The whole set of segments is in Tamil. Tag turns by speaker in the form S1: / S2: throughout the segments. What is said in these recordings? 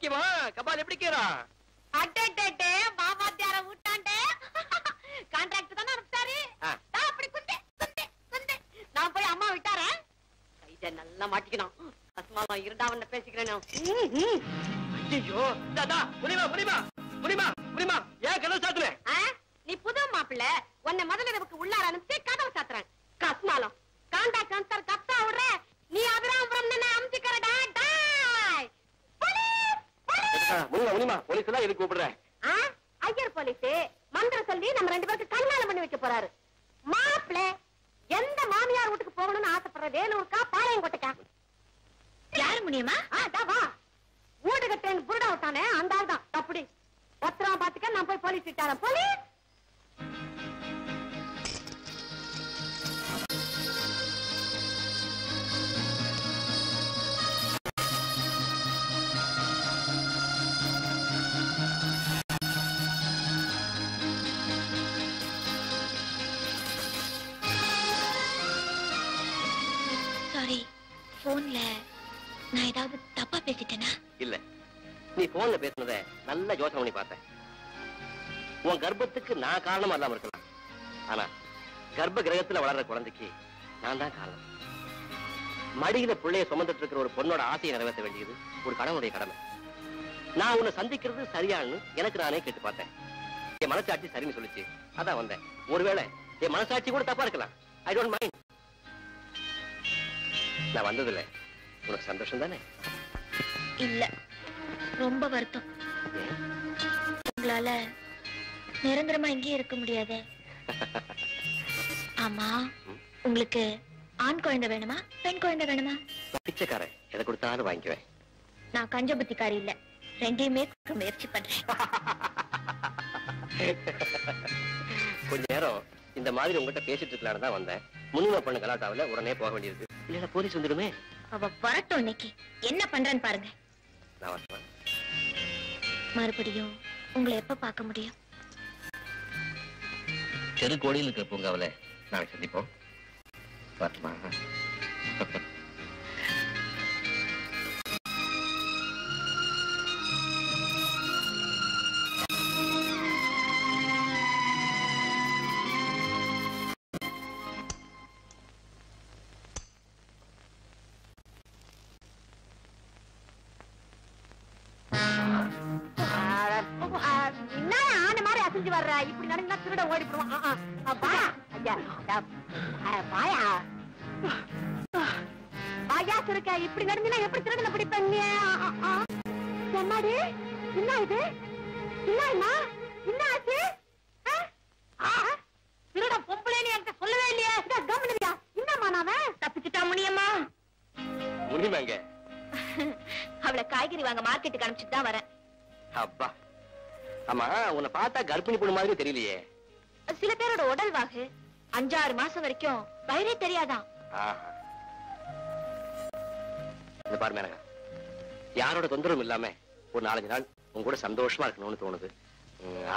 S1: சௌக்கியமா? கபால் எப்படி கேறான்?
S2: அடடடே மாமாத்தியார விட்டாண்டே. கான்ட்ராக்ட் தான அனுப்பிட்டாரு. அப்படி குந்தே குந்தே குந்தே. நான் போய் அம்மா விட்டாரேன். கைத நல்லா மாட்டிக்கணும். அஸ்மாமா இருடாவನ್ನ பேசிக்கிறேன்.
S1: ஐயோ தாதா புரிமா புரிமா புரிமா புரிமா ஏன் கதவு சாத்துறே?
S2: நீ புது மாப்பிள்ள உன்னை முதல்ல நமக்கு உள்ளார அனுப்பிச்சு கதவு சாத்துறேன். கஸ்மாலம் கான்ட்ராக்ட் அனுப்பிட்டார் கத்தா விடுற. நீ அபிராமபுரம் தானே அமுச்சிக்கறடா. டாய் போலீஸ் போலீஸ்.
S1: முனிமா போலீஸ் எல்லாம் எதுக்கு கூப்பிடுற?
S2: ஐயர் போலீஸ் மந்திர சொல்லி நம்ம ரெண்டு பேருக்கு கல்யாணம் பண்ணி வைக்க போறாரு. மாப்பிள்ள எந்த மாமியார் வீட்டுக்கு போகணும்னு ஆசைப்படுற வேலூருக்கா பாளையங்கோட்டைக்கா? யாரு முனியமா? வா வீடு கட்டேன்னு புருடா விட்டானே அந்த ஆள் தான். அப்படி பத்திரமா பாத்துக்க. நான் போய் போலீஸ் விட்டாரன். போலீஸ்
S3: போன்ல நான் ஏதாவது தப்பா பேசிட்டேனா?
S1: இல்ல, நீ போன்ல பேசுனத நல்ல யோசனை பண்ணி பார்த்தேன். உன் கர்ப்பத்துக்கு நான் காரணமா இல்லாம இருக்கலாம். ஆனா கர்ப்ப கிரகத்துல வளர்ற குழந்தைக்கு நான் தான் காரணம். மடியில பிள்ளைய சுமந்துட்டு இருக்கிற ஒரு பொண்ணோட ஆசையை நிறைவேற்ற வேண்டியது ஒரு கணவனுடைய கடமை. நான் உன்னை சந்திக்கிறது சரியானு எனக்கு நானே கேட்டு பார்த்தேன். என் மனசாட்சி சரின்னு சொல்லிச்சு, அதான் வந்தேன். ஒருவேளை என் மனசாட்சி கூட தப்பா இருக்கலாம். I don't mind. நான் வந்ததில்ல உனக்கு சந்தோஷம் தானே?
S3: இல்ல, ரொம்ப வருத்தம். உங்களால நிரந்தரமா இங்கே இருக்க முடியாது. ஆமா, உங்களுக்கு ஆண் குழந்தை வேணுமா பெண் குழந்தை வேணுமா?
S1: பிச்சைக்காரன் எதை கொடுத்தாலும் வாங்கிக்குவேன்.
S3: நான் கஞ்ச புத்திக்காரி இல்ல, ரெண்டையுமே முயற்சி பண்றேன்.
S1: கொஞ்ச நேரம் இந்த மாதிரி உங்ககிட்ட பேசிட்டு இருக்கலான்னு தான் வந்தேன். முனிமா பண்ண கலாட்டாவில உடனே போக வேண்டியது. இல்ல போலீஸ் வந்துடுமே.
S3: அவ வரட்டும். இன்னைக்கு என்ன பண்றேன்னு பாருங்க.
S1: நான் வரேன்.
S3: மறுபடியும் உங்களை எப்ப பார்க்க முடியும்?
S1: தெரு கோடியில் இருக்கிற பூங்காவில நாளைக்கு சந்திப்போம். வரட்டுமா?
S2: வர்ற இப்படி நடந்தா திருட ஓடிடுவான். பாயா சுருக்க இப்படி நடந்தா எப்படி திருடனை பிடிப்பீங்க? என்னடி என்ன இது? என்னம்மா என்ன ஆச்சு? திருட பொம்பளைன்னு என்கிட்ட சொல்லவே இல்லையா? கவனியா என்னம்மா? நாம தப்பிச்சுட்டா முனியம்மா.
S1: முனிமாங்க
S3: அவளை காய்கறி வாங்க மார்க்கெட்டுக்கு அனுப்பிச்சுட்டு தான் வரேன்.
S1: அப்பா, ஆமா உன்னை பார்த்தா கர்ப்பிணி பொண்ணு மாதிரி தெரியலையே.
S3: சில பேரோட உடல் வாகு 5-6 மாசம் வரைக்கும் வயிறே தெரியாதான்.
S1: இந்த பாரு மேனகா, யாரோட தொந்தரவும் இல்லாம ஒரு 4-5 நாள் உங்க கூட சந்தோஷமா இருக்கணும்னு தோணுது.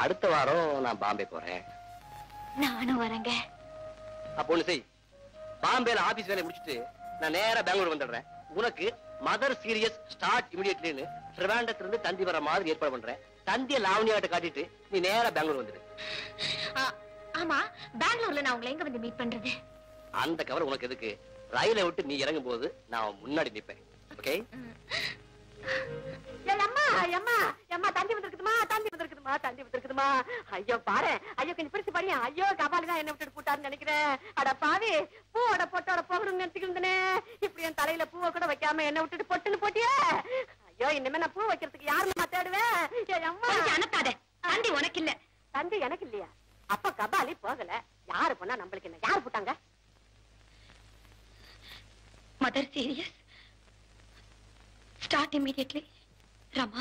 S1: அடுத்த வாரம் நான் பாம்பே போறேன்.
S3: நானும் வரேங்க.
S1: அப்போ ஒண்ணு செய், பாம்பேல ஆபீஸ் வேலையை முடிச்சுட்டு நான் நேரா பெங்களூர் வந்துடுறேன். உனக்கு மதர் சீரியஸ் ஸ்டார்ட் இமிடியட்லின்னு ட்ரிவாண்டத்துல இருந்து தந்தி வர மாதிரி ஏற்பாடு பண்றேன். தந்திய லாவணியாட்ட காட்டிட்டு நீ நேரா பெங்களூர் வந்துடு.
S3: ஆமா, பெங்களூர்ல நான் உங்களை எங்க வந்து மீட் பண்றது?
S1: அந்த கவர் உனக்கு எதுக்கு? ரயிலை விட்டு நீ இறங்கும் போது நான் முன்னாடி நிப்பேன். ஓகே?
S2: தந்தி வந்திருக்குதுமா, தந்தி வந்திருக்குதுமா, தந்தி வந்திருக்குதுமா. ஐயோ பாரு, ஐயோ கொஞ்சம் பிரிச்சு பாரு. ஐயோ கபாலி தான் என்ன விட்டுட்டு போட்டாருன்னு நினைக்கிறேன். அட பாவி, பூவோட பொட்டோட போகணும்னு நினைச்சுக்கிருந்தனே. இப்படி என் தலையில பூவை கூட வைக்காம என்ன விட்டுட்டு பொட்டுன்னு போட்டியே. ஐயோ, இனிமே நான் பூ வைக்கிறதுக்கு யாருமா தேடுவேன்?
S3: அனுப்பாத. தந்தி உனக்கு இல்ல.
S2: தந்தி எனக்கு இல்லையா? அப்ப கபாலி போகல, யாரு போனா நம்மளுக்கு என்ன? யாரு போட்டாங்க?
S3: Mother serious start immediately. Rama,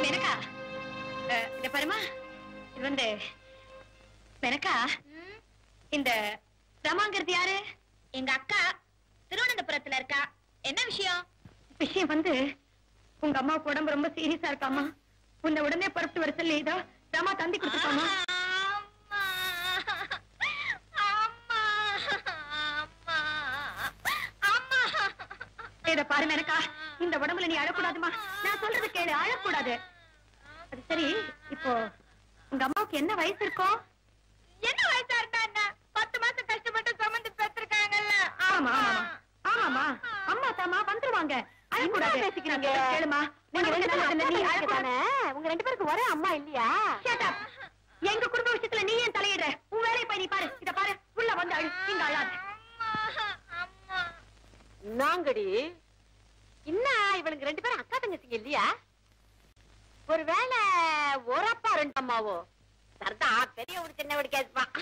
S3: Menaka, இந்த பாருமா, இது வந்து மெனக்கா, இந்த ரமாங்கிறது யாரு? எங்க அக்கா, திருவனந்தபுரத்துல இருக்கா. என்ன விஷயம்? விஷயம் வந்து உங்க அம்மாவுக்கு உடம்பு ரொம்ப சீரியஸா இருக்காமா. உன்னை உடனே புறப்பட்டு வர சொல்லி இதோ ரமா தந்தி கொடுத்துருக்காமா. இத பாரு மெனக்கா, இந்த உடம்புல நீ அழக்கூடாதுமா. நான் சொல்ல அழக்கூடாது. அது சரி, இப்போ உங்க அம்மாவுக்கு என்ன வயசு இருக்கும்?
S2: என்ன வயசா இருக்கா என்ன? 10 மாசம் கஷ்டப்பட்டு சுமந்து பெற்றிருக்காங்கல்ல.
S3: ஆமா ஆமாமா, அம்மா தாமா வந்துருவாங்க. அழக்கூடாது.
S2: பேசிக்கிறீங்க.
S3: கேளுமா,
S2: உங்க ரெண்டு பேருக்கு ஒரே அம்மா இல்லையா?
S3: எங்க குடும்ப விஷயத்துல நீ ஏன் தலையிடுற? உன் வேலையை போய் நீ பாரு. இத பாரு, உள்ள வந்து அழு. இங்க அழாத.
S2: நாங்கடி இன்னும் இவளுக்கு 2 பேரும் அக்கா தங்கச்சிங்க இல்லையா? ஒருவேளை ஒரு அப்பா 2 அம்மாவோ? சரதா பெரிய வீடு சின்ன வீடு கேட்பான்.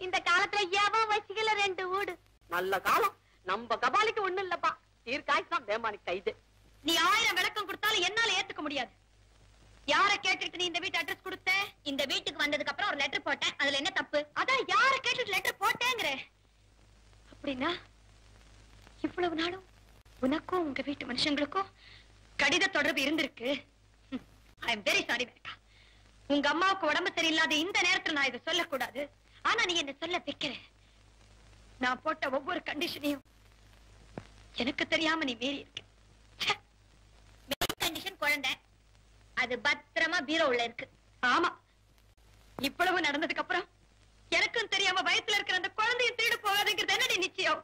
S2: இந்த காலத்துல எவன் வச்சுக்கல 2 வீடு. நல்ல காலம். நம்ம கபாலிக்கு ஒண்ணும் இல்லப்பா. தீர்க்காய்ச்சி தான் பேமானிக்கு கைது.
S3: நீ 1000 விளக்கம் கொடுத்தாலும் என்னால ஏத்துக்க முடியாது. யார கேட்டுட்டு நீ இந்த வீட்டு அட்ரஸ் கொடுத்த? இந்த வீட்டுக்கு வந்ததுக்கு அப்புறம் ஒரு லெட்டர் போட்டேன். அதுல என்ன தப்பு? அதான் யார கேட்டுட்டு லெட்டர் போட்டேங்கற. அப்படின்னா இவ்வளவு நாளும் உனக்கும் உங்க வீட்டு மனுஷங்களுக்கும் கடித தொடர்பு இருந்திருக்கு. I am very sorry Menaka. உங்க அம்மாவுக்கு உடம்பு சரியில்லாத இந்த நேரத்துல நான் இதை சொல்லக்கூடாது. ஆனா நீ என்ன சொல்ல வைக்கிற. நான் போட்ட ஒவ்வொரு கண்டிஷனையும் எனக்கு தெரியாம நீ மீறி இருக்க. மெயின் கண்டிஷன் குழந்தை. அது பத்திரமா பீரோவுல இருக்கு. ஆமா, இவ்வளவு நடந்ததுக்கு அப்புறம் எனக்கும் தெரியாம வயசுல இருக்கிற அந்த குழந்தைய திருடு போகாதுங்கிறது என்னடி நிச்சயம்?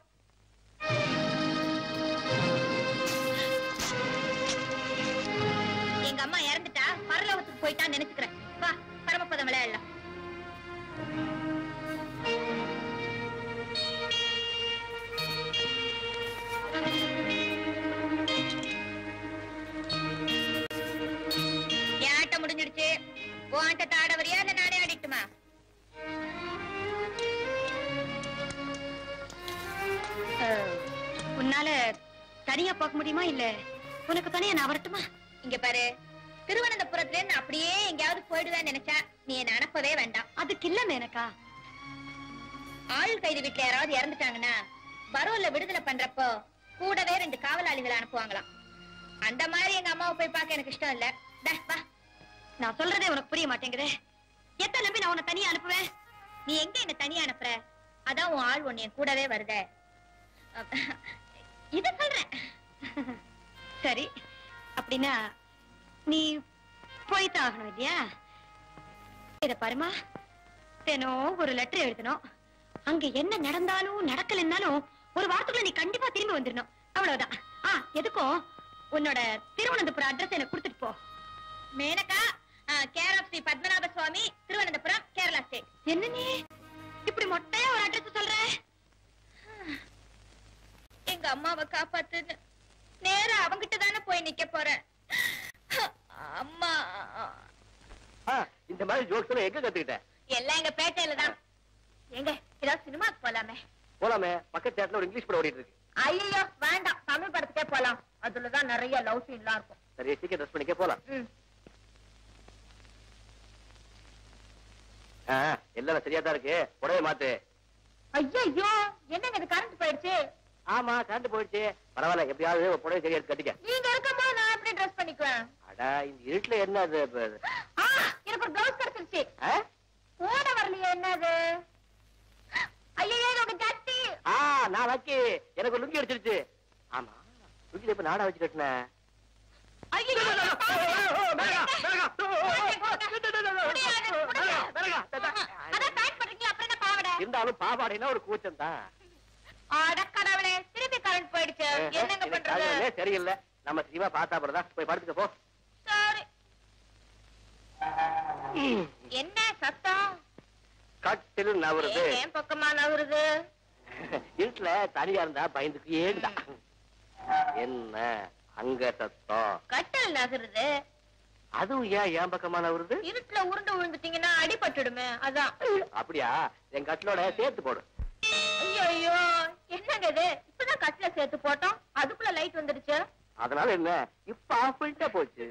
S3: எங்க அம்மா இறந்துட்டா பரலோகத்துக்கு போயிட்டான்னு நினைச்சுக்கிறேன். வா, பரமபதம் விளையாடலாம். என் ஆட்டம் முடிஞ்சிடுச்சு. உன் ஆட்டத்தை ஆட வரியா இல்ல நானே ஆடிட்டுமா? உன்னால தனியா போக முடியுமா இல்ல உனக்கு தனியா நான் வரட்டுமா? இங்க பாரு, திருவனந்தபுரத்துல இருந்து அப்படியே எங்கயாவது போயிடுவேன்னு நினைச்சா நீ என்ன அனுப்பவே வேண்டாம். அதுக்கு இல்ல மேனகா, ஆயுள் கைது வீட்டுல யாராவது இறந்துட்டாங்கன்னா பரோல்ல விடுதலை பண்றப்போ கூடவே 2 காவலாளிகளை அனுப்புவாங்களாம். அந்த மாதிரி எங்க அம்மாவை போய் பார்க்க எனக்கு இஷ்டம் இல்ல. வா, நான் சொல்றதே உனக்கு புரிய மாட்டேங்குதே. எத்தனை நம்பி நான் உன்னை தனியா அனுப்புவேன்? நீ எங்க என்ன தனியா அனுப்புற? அதான் உன் ஆள் ஒண்ணு என் கூடவே வருதே. இத சொல்றேன். சரி, அப்படின்னா நீ போய்தான் ஆகணும் இல்லையா? இத பாருமா, தினம் ஒரு லெட்டர் எழுதணும். அங்க என்ன நடந்தாலும் நடக்கலன்னாலும் ஒரு வாரத்துக்குள்ள நீ கண்டிப்பா திரும்பி வந்துடணும். அவ்வளவுதான். எதுக்கும் உன்னோட திருவனந்தபுரம் அட்ரஸ் எனக்கு கொடுத்துட்டு போ. Menaka, care of Shri Padmanabha Swamy, Thiruvananthapuram, Kerala state. என்ன நீ இப்படி மொட்டையா ஒரு அட்ரஸ் சொல்ற? எங்க அம்மாவை காப்பாத்துன்னு நேரா அவங்கிட்ட தானே போய் நிக்க போறேன். அம்மா,
S1: இந்த மாதிரி ஜோக்ஸ் எங்க கத்துக்கிட்ட?
S3: எல்லாம் எங்க பேட்டையில தான். எங்க ஏதாவது சினிமாக்கு போலாமே?
S1: போலாமே, பக்கத்து தேட்டர்ல ஒரு இங்கிலீஷ் படம் ஓடிட்டு இருக்கு.
S2: ஐயோ வேண்டாம், தமிழ் படத்துக்கே போலாம். அதுலதான் நிறைய லவ் சீன்லாம் இருக்கும்.
S1: சரி, சீக்கிரம் ட்ரெஸ் பண்ணிக்க போலாம். எல்லாம் சரியா தான் இருக்கு. புடவை மாத்து.
S2: ஐயோ என்னங்க இது, கரண்ட் போயிடுச்சு.
S1: ஆமா, கரண்ட் போயிடுச்சு. பரவாயில்ல, எப்படியாவது புடவை சரியா கட்டிக்க.
S2: நீங்க இருக்கும்போது நான் எப்படி ட்ரெஸ் பண்ணிக்குவேன்?
S1: அடா, இந்த இருட்டுல என்ன அது?
S2: எனக்கு ஒரு பிளவுஸ் கிடைச்சிருச்சு. போட வரலையே, என்னது? ஐயோ எனக்கு கட்டி.
S1: நான் லக்கி, எனக்கு லுங்கி அடிச்சிருச்சு. ஆமா, லுங்கி இப்ப நாடா வச்சு கட்டின. இருந்தாலும் பாவாடைனா ஒரு கூச்சம் தான்.
S2: அடக்கடவுளே, திருப்பி கரண்ட் போயிடுச்சு. என்னங்க பண்றது?
S1: சரியில்லை, நம்ம சினிமா பார்த்தா போறதா. போய் படுத்துக்க போ.
S2: சரி. என்ன சத்தம்?
S1: கட்டில் நவருது.
S2: ஏன் பக்கமா நவருது?
S1: வீட்டுல தனியா இருந்தா பயந்துக்கு ஏண்டா. என்ன அங்க சத்தம்?
S2: கட்டில் நகருது.
S1: அதுவும் ஏன் பக்கமா நவருது?
S2: இருட்டுல உருண்டு விழுந்துட்டீங்கன்னா அடிபட்டுடுமே, அதான்.
S1: அப்படியா? என் கட்டிலோட சேர்த்து போடு.
S2: ஐயோ என்னங்க இது, இப்பதான் கட்டில சேர்த்து போட்டோம், அதுக்குள்ள லைட் வந்துடுச்சு.
S1: அதனால என்ன, இப்ப ஆஃப் பண்ணிட்டா போச்சு.